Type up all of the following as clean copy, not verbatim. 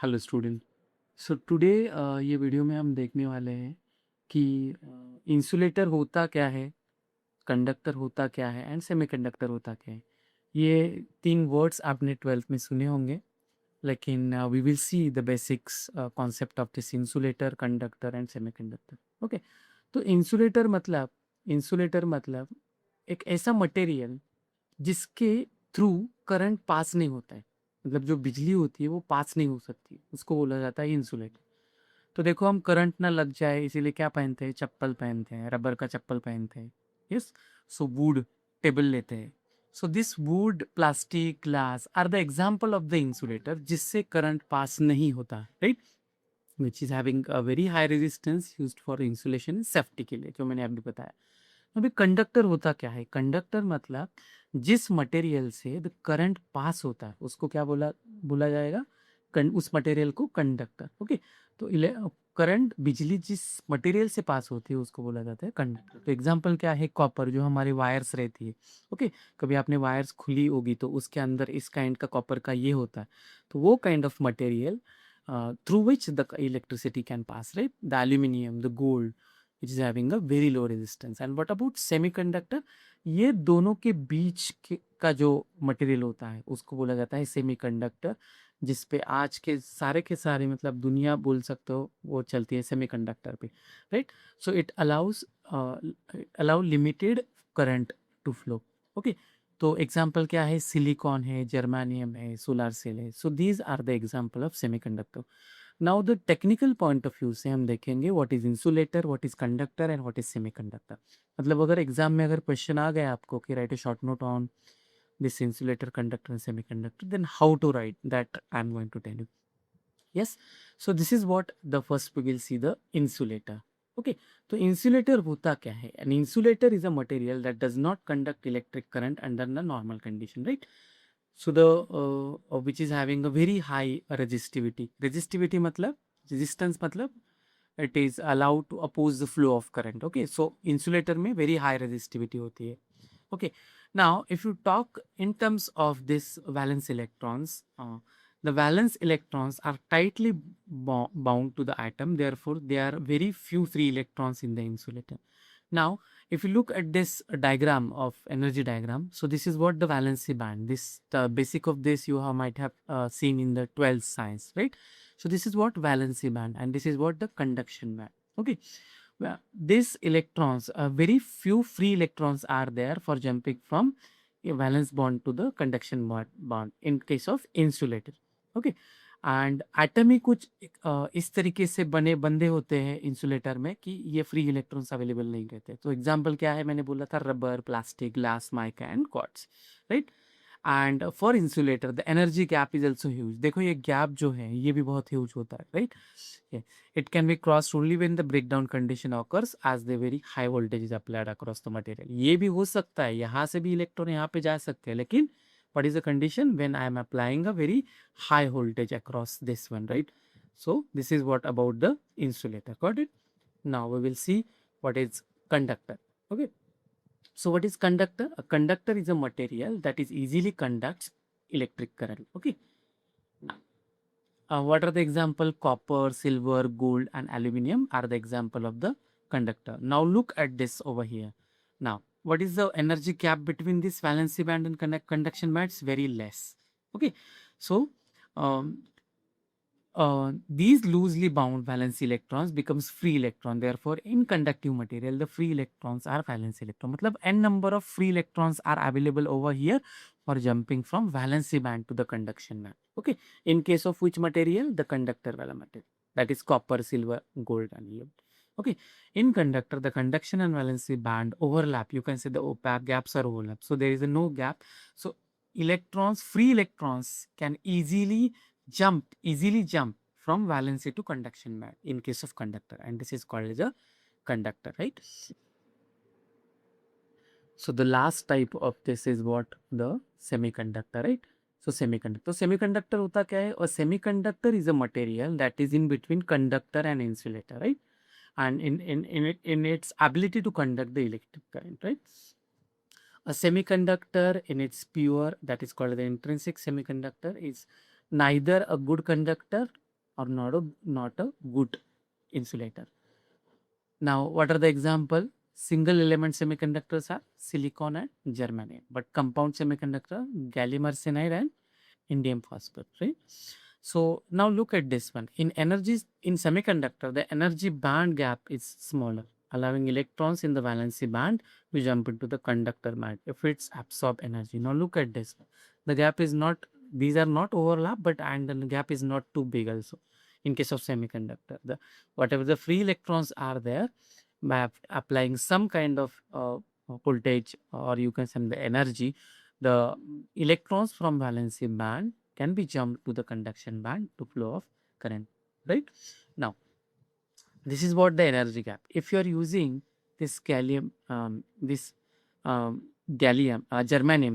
Hello student. So today ये video में हम देखने वाले हैं कि इंसुलेटर होता क्या है, कंडक्टर होता क्या है एंड सेमीकंडक्टर होता क्या है। ये तीन वर्ड्स आपने 12th में सुने होंगे, लेकिन we will see the basics concept of this insulator, conductor and semiconductor. Okay, तो इंसुलेटर मतलब एक ऐसा मटेरियल जिसके थ्रू करंट पास नहीं होता है, मतलब जो बिजली होती है वो पास नहीं हो सकती, उसको बोला जाता है इंसुलेटर। तो देखो, हम करंट ना लग जाए इसीलिए क्या पहनते हैं, चप्पल पहनते हैं, रबर का चप्पल पहनते हैं। यस, सो वुड टेबल लेते हैं। So this wood, plastic, glass are the example of the insulator जिससे करंट पास नहीं होता, right, which is having a very high resistance used for insulation safety के लिए, जो मैंने अभी बताया। अभी कंडक्टर होता क्या है? कंडक्टर मतलब जिस मटेरियल से द करंट पास होता है उसको क्या बोला बोला जाएगा? उस मटेरियल को कंडक्टर। ओके, तो करंट, बिजली जिस मटेरियल से पास होती है उसको बोला जाता है कंडक्टर। तो एग्जांपल क्या है? कॉपर, जो हमारे वायर्स रहती है। ओके, कभी आपने वायर्स खुली होगी तो उसके अंदर इस काइंड का कॉपर का ये होता है, तो वो kind of material through which the electricity can pass, right? The aluminum, the gold, which is having a very low resistance. And what about semiconductor? ये दोनों का जो मटेरियल होता है उसको बोला जाता है सेमीकंडक्टर, जिसपे आज के सारे मतलब दुनिया बोल सकते हो वो चलती है सेमीकंडक्टर पे, right? So it allow limited current to flow. Okay, तो एग्जाम्पल क्या है? सिलिकॉन है, जर्मानियम है, सोलर सेल है। So these are the example of semiconductor. Now the technical point of view से हम देखेंगे what is insulator, what is conductor and what is semiconductor. मतलब अगर एग्जाम में अगर क्वेश्चन आ गया आपको कि write a short note on this insulator, conductor and semiconductor, then how to write that I am going to tell you. Yes, so this is what the first we will see, the insulator. Okay, तो insulator होता क्या है? An insulator is a material that does not conduct electric current under the normal condition, right? So the which is having a very high resistivity. Resistivity मतलब, resistance मतलब it is allowed to oppose the flow of current. Okay, so insulator में very high resistivity होती है. Okay, now if you talk in terms of this valence electrons, the valence electrons are tightly bound to the atom, therefore there are very few free electrons in the insulator. Now if you look at this diagram of energy diagram, so this is what the valency band, this the basic of this you might have seen in the 12th science, right? So this is what valency band and this is what the conduction band. Okay, well, these electrons, very few free electrons are there for jumping from a valence bond to the conduction bond in case of insulator. Okay, and atom ही कुछ इस तरीके से बंधे होते हैं insulator में कि ये फ्री इलेक्ट्रॉन्स अवेलेबल नहीं रहते। तो एग्जांपल क्या है? मैंने बोला था rubber, plastic, glass, mica and quartz, right? And for insulator the energy gap is also huge. देखो ये गैप जो है ये भी बहुत ह्यूज होता है, right? It can be cross only when the breakdown condition occurs as the very high voltage is applied across the material. ये भी हो सकता है, यहाँ से भी इलेक्ट्रॉन यहाँ पे जा सकते हैं, लेकिन what is the condition? When I am applying a very high voltage across this one, right? So this is what about the insulator. Got it? Now we will see what is conductor. Okay, so what is conductor? A conductor is a material that is easily conducts electric current. Okay, what are the example? Copper, silver, gold and aluminum are the example of the conductor. Now look at this over here. Now what is the energy gap between this valency band and conduction band? It's very less. Okay, so um, these loosely bound valence electrons becomes free electron. Therefore, in conductive material, the free electrons are valence electron. मतलब n number of free electrons are available over here for jumping from valency band to the conduction band. Okay, in case of which material? The conductor wala material, that is copper, silver, gold and lead. Okay, in conductor, the conduction and valency band overlap. You can say the opaque gaps are overlap. So there is a no gap. So electrons, free electrons can easily jump from valency to conduction band in case of conductor, and this is called as a conductor, right? So the last type of this is what? The semiconductor, right? So semiconductor hota kya hai? A semiconductor is a material that is in between conductor and insulator, right? And in its ability to conduct the electric current, right? A semiconductor in its pure, that is called the intrinsic semiconductor, is neither a good conductor or not a good insulator. Now, what are the example? Single element semiconductors are silicon and germanium, but compound semiconductor, gallium arsenide and indium phosphide, right? So now look at this one. In semiconductor, the energy band gap is smaller, allowing electrons in the valency band to jump into the conductor band if it's absorb energy. Now look at this one. The gap is not, these are not overlap, but and the gap is not too big also. In case of semiconductor, the whatever the free electrons are there, by applying some kind of voltage, or you can send the energy, the electrons from valency band can be jumped to the conduction band to flow of current, right? Now, this is what the energy gap. If you are using this germanium,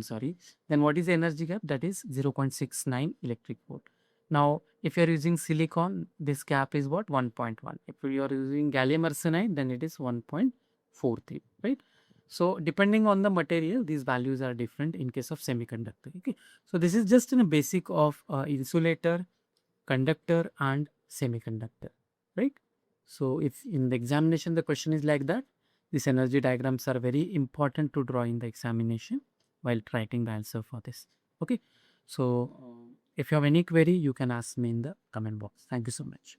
sorry, then what is the energy gap? That is 0.69 electric volt. Now, if you are using silicon, this gap is what? 1.1. If you are using gallium arsenide, then it is 1.43, right? So, depending on the material, these values are different in case of semiconductor. Okay. So, this is just in a basic of insulator, conductor and semiconductor, right? So, if in the examination the question is like that, these energy diagrams are very important to draw in the examination while writing the answer for this. Okay. So, if you have any query, you can ask me in the comment box. Thank you so much.